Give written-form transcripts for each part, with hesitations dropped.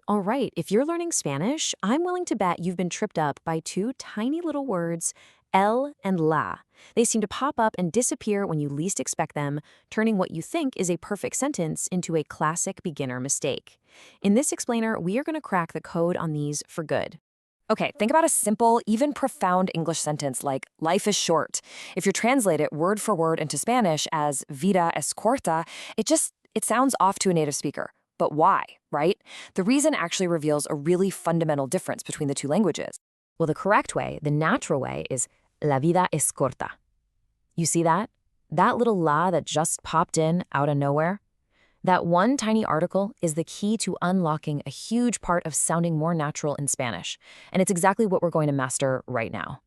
All right, if you're learning Spanish, I'm willing to bet you've been tripped up by two tiny little words, el and la. They seem to pop up and disappear when you least expect them, turning what you think is a perfect sentence into a classic beginner mistake. In this explainer, we are going to crack the code on these for good. Okay, think about a simple, even profound English sentence like life is short. If you translate it word for word into Spanish as vida es corta, it sounds off to a native speaker. But why, right? The reason actually reveals a really fundamental difference between the two languages. Well, the correct way, the natural way, is la vida es corta. You see that? That little la that just popped in out of nowhere? That one tiny article is the key to unlocking a huge part of sounding more natural in Spanish, and it's exactly what we're going to master right now.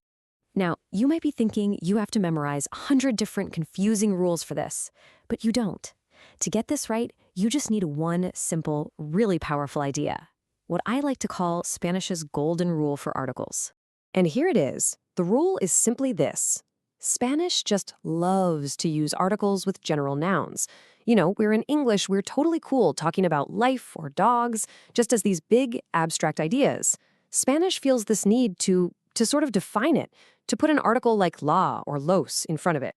Now, you might be thinking you have to memorize 100 different confusing rules for this, but you don't. To get this right, you just need one simple, really powerful idea. What I like to call Spanish's golden rule for articles. And here it is. The rule is simply this. Spanish just loves to use articles with general nouns. You know, where in English, we're totally cool talking about life or dogs, just as these big, abstract ideas. Spanish feels this need to sort of define it, to put an article like la or los in front of it.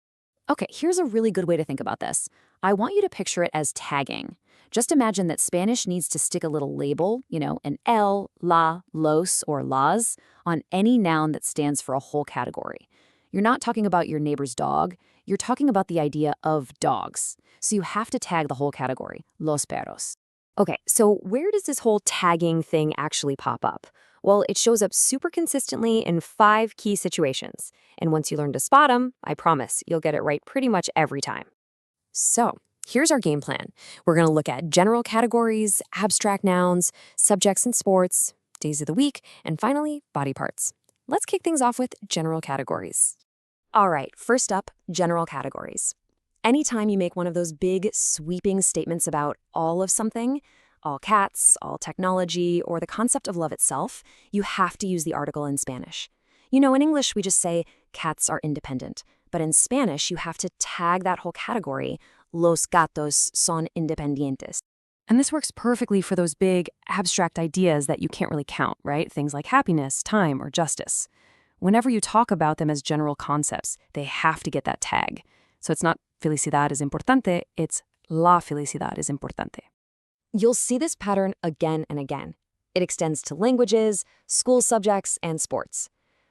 Okay, here's a really good way to think about this. I want you to picture it as tagging. Just imagine that Spanish needs to stick a little label, an el, la, los, or las, on any noun that stands for a whole category. You're not talking about your neighbor's dog, you're talking about the idea of dogs. So you have to tag the whole category, los perros. Okay, so where does this whole tagging thing actually pop up? Well, it shows up super consistently in 5 key situations. And once you learn to spot them, I promise you'll get it right pretty much every time. So, here's our game plan. We're going to look at general categories, abstract nouns, subjects in sports, days of the week, and finally, body parts. Let's kick things off with general categories. All right, first up, general categories. Anytime you make one of those big, sweeping statements about all of something, all cats, all technology, or the concept of love itself, you have to use the article in Spanish. You know, in English, we just say cats are independent. But in Spanish, you have to tag that whole category, los gatos son independientes. And this works perfectly for those big, abstract ideas that you can't really count, right? Things like happiness, time, or justice. Whenever you talk about them as general concepts, they have to get that tag. So it's not felicidad es importante, it's la felicidad es importante. You'll see this pattern again and again. It extends to languages, school subjects, and sports.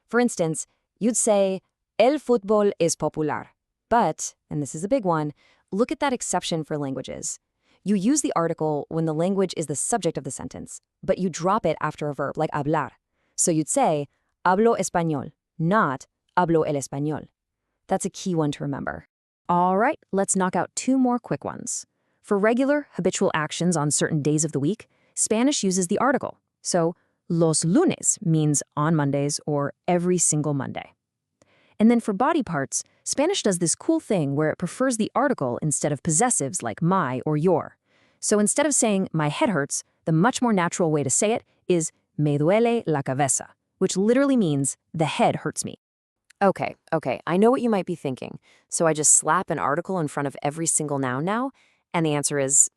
For instance, you'd say, el fútbol es popular. But, and this is a big one, look at that exception for languages. You use the article when the language is the subject of the sentence, but you drop it after a verb like hablar. So you'd say, hablo español, not hablo el español. That's a key one to remember. All right, let's knock out 2 more quick ones. For regular, habitual actions on certain days of the week, Spanish uses the article. So, los lunes means on Mondays or every single Monday. And then for body parts, Spanish does this cool thing where it prefers the article instead of possessives like my or your. So instead of saying my head hurts, the much more natural way to say it is me duele la cabeza, which literally means the head hurts me. Okay, I know what you might be thinking. So I just slap an article in front of every single noun now? And the answer is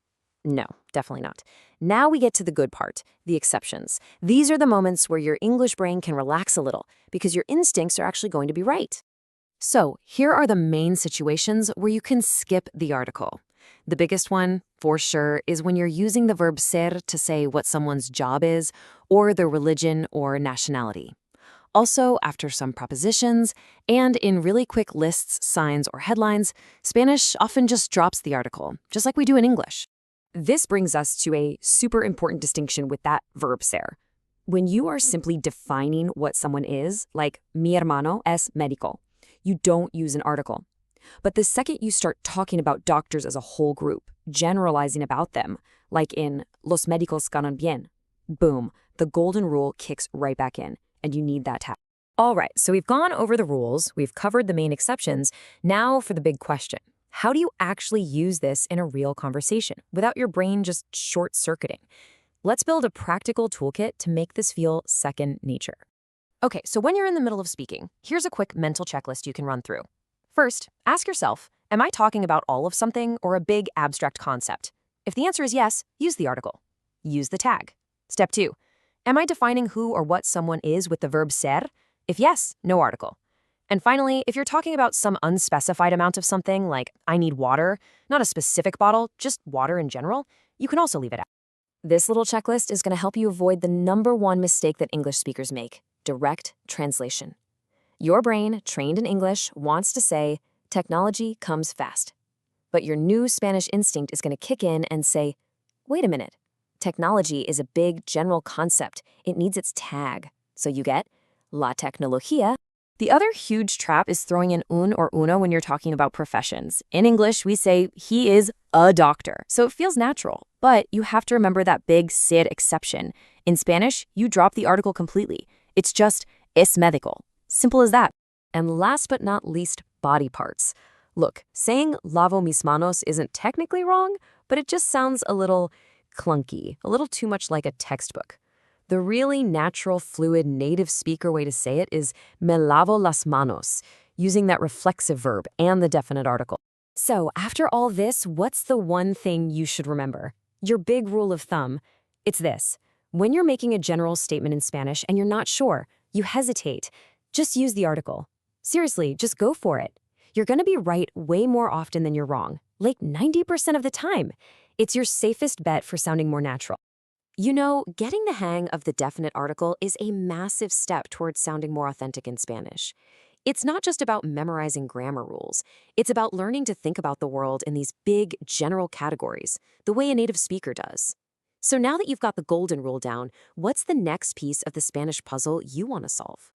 no, definitely not. Now we get to the good part, the exceptions. These are the moments where your English brain can relax a little because your instincts are actually going to be right. So here are the main situations where you can skip the article. The biggest one, for sure, is when you're using the verb ser to say what someone's job is or their religion or nationality. Also, after some propositions, and in really quick lists, signs, or headlines, Spanish often just drops the article, just like we do in English. This brings us to a super important distinction with that verb ser. When you are simply defining what someone is, like mi hermano es médico, you don't use an article. But the second you start talking about doctors as a whole group, generalizing about them, like in los médicos ganan bien, boom, the golden rule kicks right back in. And you need that tag. All right, so we've gone over the rules, we've covered the main exceptions. Now for the big question. How do you actually use this in a real conversation without your brain just short-circuiting? Let's build a practical toolkit to make this feel second nature. Okay, so when you're in the middle of speaking, here's a quick mental checklist you can run through. First, ask yourself, am I talking about all of something or a big abstract concept? If the answer is yes, use the article. Use the tag. Step 2. Am I defining who or what someone is with the verb ser? If yes, no article. And finally, if you're talking about some unspecified amount of something, like I need water, not a specific bottle, just water in general, you can also leave it out. This little checklist is going to help you avoid the #1 mistake that English speakers make: direct translation. Your brain, trained in English, wants to say, technology comes fast. But your new Spanish instinct is going to kick in and say, wait a minute. Technology is a big general concept. It needs its tag. So you get la tecnología. The other huge trap is throwing in un or uno when you're talking about professions. In English, we say he is a doctor, so it feels natural. But you have to remember that big ser exception. In Spanish, you drop the article completely. It's just es médico. Simple as that. And last but not least, body parts. Look, saying lavo mis manos isn't technically wrong, but it just sounds a little clunky, a little too much like a textbook. The really natural, fluid, native speaker way to say it is me lavo las manos, using that reflexive verb and the definite article. So, after all this, what's the one thing you should remember? Your big rule of thumb. It's this. When you're making a general statement in Spanish and you're not sure, you hesitate, just use the article. Seriously, just go for it. You're going to be right way more often than you're wrong, like 90% of the time. It's your safest bet for sounding more natural. You know, getting the hang of the definite article is a massive step towards sounding more authentic in Spanish. It's not just about memorizing grammar rules. It's about learning to think about the world in these big, general categories, the way a native speaker does. So now that you've got the golden rule down, what's the next piece of the Spanish puzzle you want to solve?